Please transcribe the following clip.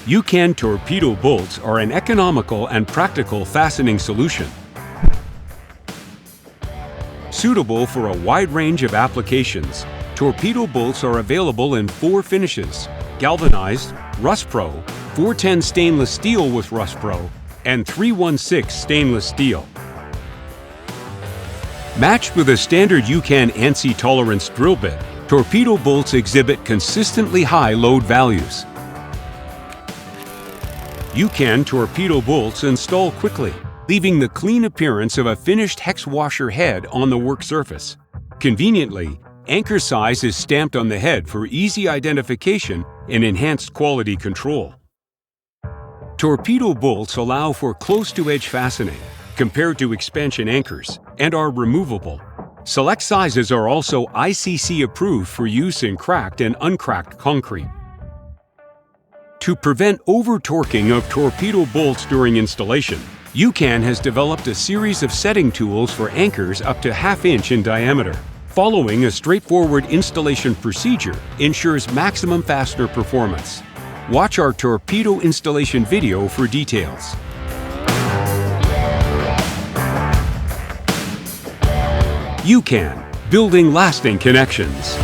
UCAN torpedo bolts are an economical and practical fastening solution. Suitable for a wide range of applications, torpedo bolts are available in 4 finishes: galvanized, RUSPRO, 410 stainless steel with RUSPRO, and 316 stainless steel. Matched with a standard UCAN ANSI tolerance drill bit, torpedo bolts exhibit consistently high load values. UCAN torpedo bolts install quickly, leaving the clean appearance of a finished hex washer head on the work surface. Conveniently, anchor size is stamped on the head for easy identification and enhanced quality control. Torpedo bolts allow for close-to-edge fastening, compared to expansion anchors, and are removable. Select sizes are also ICC-approved for use in cracked and uncracked concrete. To prevent over-torquing of torpedo bolts during installation, UCAN has developed a series of setting tools for anchors up to ½ inch in diameter. Following a straightforward installation procedure ensures maximum fastener performance. Watch our torpedo installation video for details. UCAN, building lasting connections.